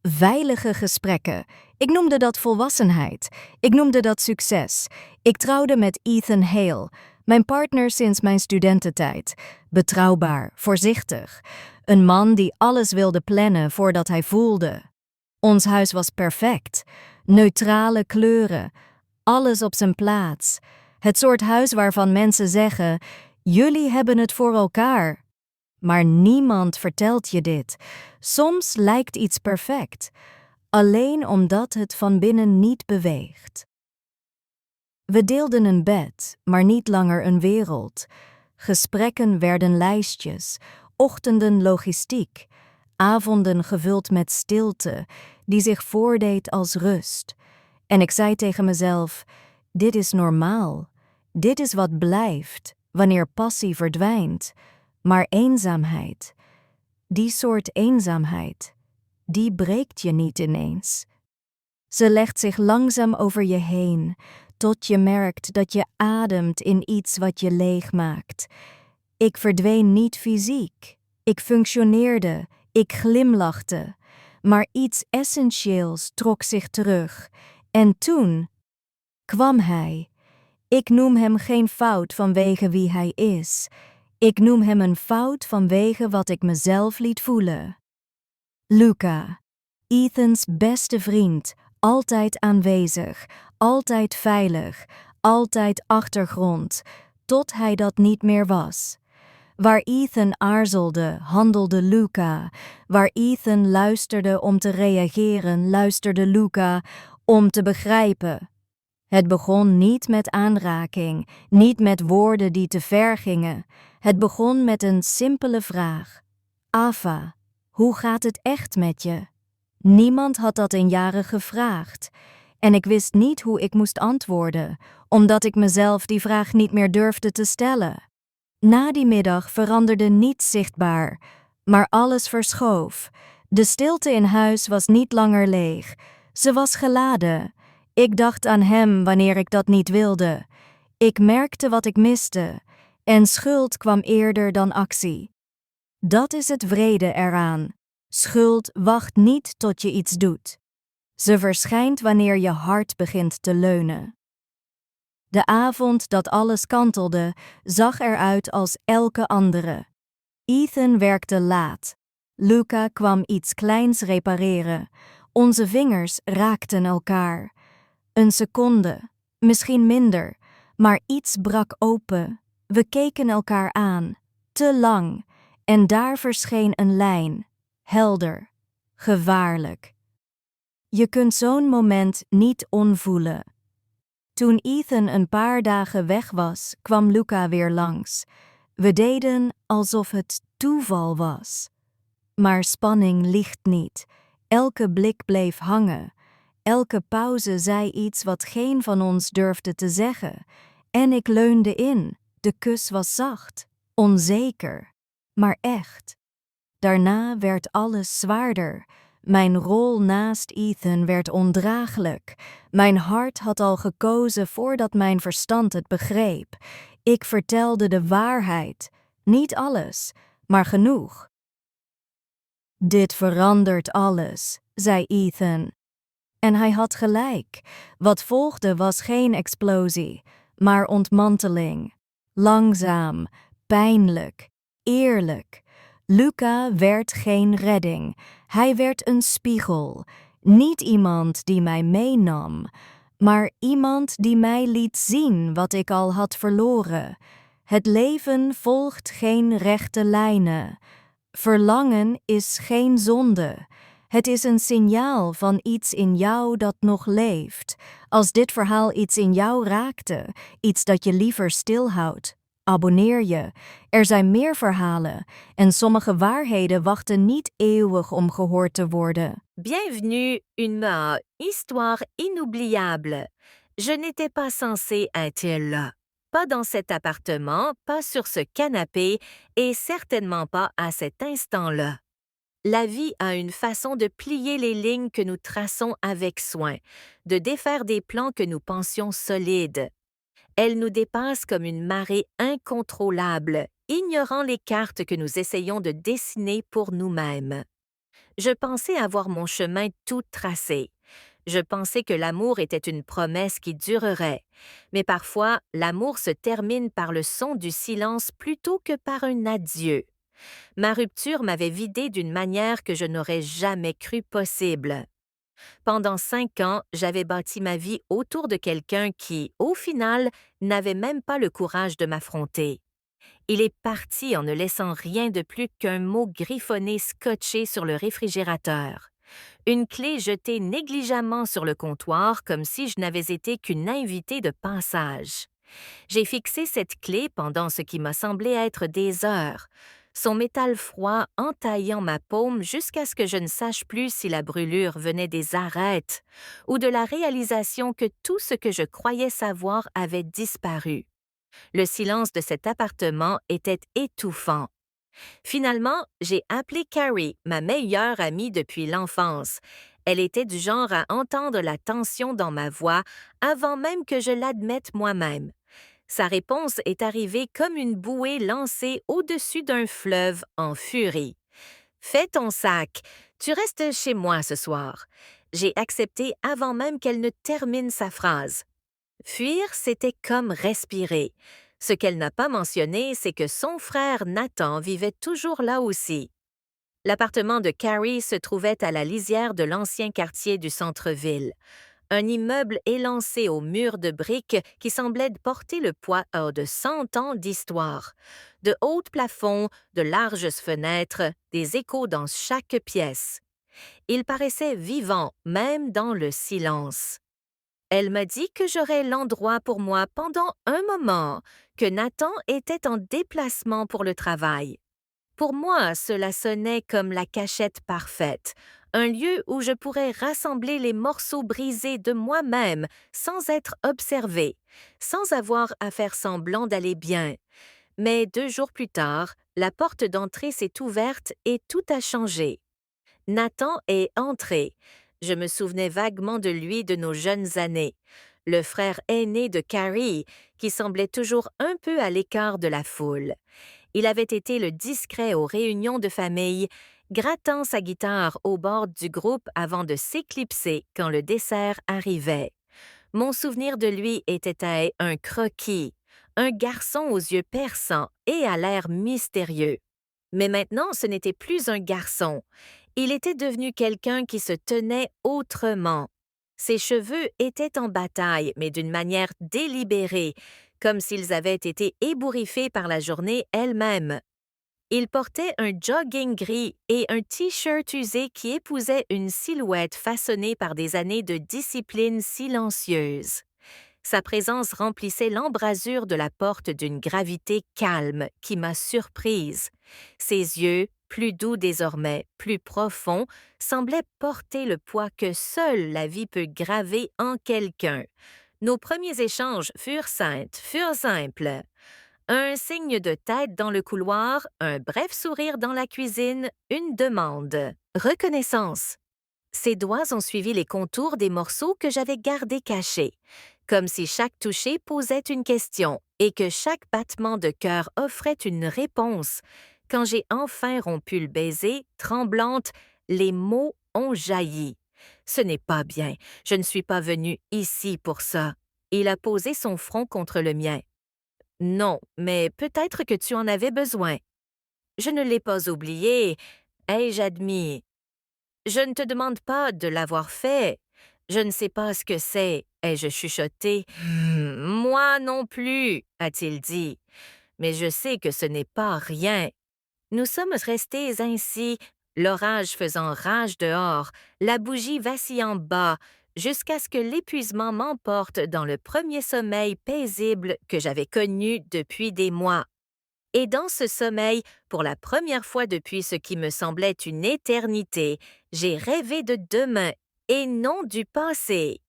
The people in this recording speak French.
veilige gesprekken. Ik noemde dat volwassenheid. Ik noemde dat succes. Ik trouwde met Ethan Hale, mijn partner sinds mijn studententijd. Betrouwbaar, voorzichtig. Een man die alles wilde plannen voordat hij voelde. Ons huis was perfect. Neutrale kleuren. Alles op zijn plaats. Het soort huis waarvan mensen zeggen: jullie hebben het voor elkaar. Maar niemand vertelt je dit. Soms lijkt iets perfect, alleen omdat het van binnen niet beweegt. We deelden een bed, maar niet langer een wereld. Gesprekken werden lijstjes, ochtenden logistiek, avonden gevuld met stilte die zich voordeed als rust. En ik zei tegen mezelf: dit is normaal. Dit is wat blijft wanneer passie verdwijnt. Maar eenzaamheid, die soort eenzaamheid, die breekt je niet ineens. Ze legt zich langzaam over je heen, tot je merkt dat je ademt in iets wat je leeg maakt. Ik verdween niet fysiek. Ik functioneerde, ik glimlachte. Maar iets essentieels trok zich terug. En toen kwam hij. Ik noem hem geen fout vanwege wie hij is. Ik noem hem een fout vanwege wat ik mezelf liet voelen. Luca, Ethans beste vriend, altijd aanwezig, altijd veilig, altijd achtergrond, tot hij dat niet meer was. Waar Ethan aarzelde, handelde Luca. Waar Ethan luisterde om te reageren, luisterde Luca om te begrijpen. Het begon niet met aanraking, niet met woorden die te ver gingen. Het begon met een simpele vraag. Ava, hoe gaat het echt met je? Niemand had dat in jaren gevraagd. En ik wist niet hoe ik moest antwoorden, omdat ik mezelf die vraag niet meer durfde te stellen. Na die middag veranderde niets zichtbaar, maar alles verschoof. De stilte in huis was niet langer leeg. Ze was geladen. Ik dacht aan hem wanneer ik dat niet wilde. Ik merkte wat ik miste. En schuld kwam eerder dan actie. Dat is het wrede eraan. Schuld wacht niet tot je iets doet. Ze verschijnt wanneer je hart begint te leunen. De avond dat alles kantelde, zag eruit als elke andere. Ethan werkte laat. Luca kwam iets kleins repareren. Onze vingers raakten elkaar. Een seconde, misschien minder, maar iets brak open. We keken elkaar aan, te lang, en daar verscheen een lijn, helder, gevaarlijk. Je kunt zo'n moment niet onvoelen. Toen Ethan een paar dagen weg was, kwam Luca weer langs. We deden alsof het toeval was. Maar spanning liegt niet. Elke blik bleef hangen. Elke pauze zei iets wat geen van ons durfde te zeggen. En ik leunde in. De kus was zacht, onzeker, maar echt. Daarna werd alles zwaarder. Mijn rol naast Ethan werd ondraaglijk. Mijn hart had al gekozen voordat mijn verstand het begreep. Ik vertelde de waarheid. Niet alles, maar genoeg. Dit verandert alles, zei Ethan. En hij had gelijk. Wat volgde was geen explosie, maar ontmanteling. Langzaam, pijnlijk, eerlijk. Luca werd geen redding. Hij werd een spiegel. Niet iemand die mij meenam, maar iemand die mij liet zien wat ik al had verloren. Het leven volgt geen rechte lijnen. Verlangen is geen zonde. Het is een signaal van iets in jou dat nog leeft. Als dit verhaal iets in jou raakte, iets dat je liever stilhoudt, abonneer je. Er zijn meer verhalen en sommige waarheden wachten niet eeuwig om gehoord te worden. Bienvenue, une histoire inoubliable. Je n'étais pas censée être là. Pas dans cet appartement, pas sur ce canapé et certainement pas à cet instant-là. La vie a une façon de plier les lignes que nous traçons avec soin, de défaire des plans que nous pensions solides. Elle nous dépasse comme une marée incontrôlable, ignorant les cartes que nous essayons de dessiner pour nous-mêmes. Je pensais avoir mon chemin tout tracé. Je pensais que l'amour était une promesse qui durerait. Mais parfois, l'amour se termine par le son du silence plutôt que par un adieu. Ma rupture m'avait vidée d'une manière que je n'aurais jamais cru possible. Pendant 5 ans, j'avais bâti ma vie autour de quelqu'un qui, au final, n'avait même pas le courage de m'affronter. Il est parti en ne laissant rien de plus qu'un mot griffonné scotché sur le réfrigérateur. Une clé jetée négligemment sur le comptoir comme si je n'avais été qu'une invitée de passage. J'ai fixé cette clé pendant ce qui m'a semblé être des heures, son métal froid entaillant ma paume jusqu'à ce que je ne sache plus si la brûlure venait des arêtes ou de la réalisation que tout ce que je croyais savoir avait disparu. Le silence de cet appartement était étouffant. Finalement, j'ai appelé Carrie, ma meilleure amie depuis l'enfance. Elle était du genre à entendre la tension dans ma voix avant même que je l'admette moi-même. Sa réponse est arrivée comme une bouée lancée au-dessus d'un fleuve en furie. « Fais ton sac, tu restes chez moi ce soir. » J'ai accepté avant même qu'elle ne termine sa phrase. Fuir, c'était comme respirer. Ce qu'elle n'a pas mentionné, c'est que son frère Nathan vivait toujours là aussi. L'appartement de Carrie se trouvait à la lisière de l'ancien quartier du centre-ville. Un immeuble élancé aux murs de briques qui semblait porter le poids de 100 ans d'histoire. De hauts plafonds, de larges fenêtres, des échos dans chaque pièce. Il paraissait vivant, même dans le silence. Elle m'a dit que j'aurais l'endroit pour moi pendant un moment, que Nathan était en déplacement pour le travail. Pour moi, cela sonnait comme la cachette parfaite, un lieu où je pourrais rassembler les morceaux brisés de moi-même sans être observée, sans avoir à faire semblant d'aller bien. Mais 2 jours plus tard, la porte d'entrée s'est ouverte et tout a changé. Nathan est entré. Je me souvenais vaguement de lui de nos jeunes années, le frère aîné de Carrie, qui semblait toujours un peu à l'écart de la foule. Il avait été le discret aux réunions de famille, grattant sa guitare au bord du groupe avant de s'éclipser quand le dessert arrivait. Mon souvenir de lui était un croquis, un garçon aux yeux perçants et à l'air mystérieux. Mais maintenant, ce n'était plus un garçon. Il était devenu quelqu'un qui se tenait autrement. Ses cheveux étaient en bataille, mais d'une manière délibérée, comme s'ils avaient été ébouriffés par la journée elle-même. Il portait un jogging gris et un t-shirt usé qui épousait une silhouette façonnée par des années de discipline silencieuse. Sa présence remplissait l'embrasure de la porte d'une gravité calme qui m'a surprise. Ses yeux, plus doux désormais, plus profonds, semblaient porter le poids que seule la vie peut graver en quelqu'un. Nos premiers échanges furent simples. Un signe de tête dans le couloir, un bref sourire dans la cuisine, une demande. Reconnaissance. Ses doigts ont suivi les contours des morceaux que j'avais gardés cachés, comme si chaque toucher posait une question et que chaque battement de cœur offrait une réponse. Quand j'ai enfin rompu le baiser, tremblante, les mots ont jailli. Ce n'est pas bien, je ne suis pas venue ici pour ça. Il a posé son front contre le mien. Non, mais peut-être que tu en avais besoin. Je ne l'ai pas oublié, ai-je admis. Je ne te demande pas de l'avoir fait. Je ne sais pas ce que c'est, ai-je chuchoté. Moi non plus, a-t-il dit. Mais je sais que ce n'est pas rien. Nous sommes restés ainsi, l'orage faisant rage dehors, la bougie vacillant bas, jusqu'à ce que l'épuisement m'emporte dans le premier sommeil paisible que j'avais connu depuis des mois. Et dans ce sommeil, pour la première fois depuis ce qui me semblait une éternité, j'ai rêvé de demain et non du passé.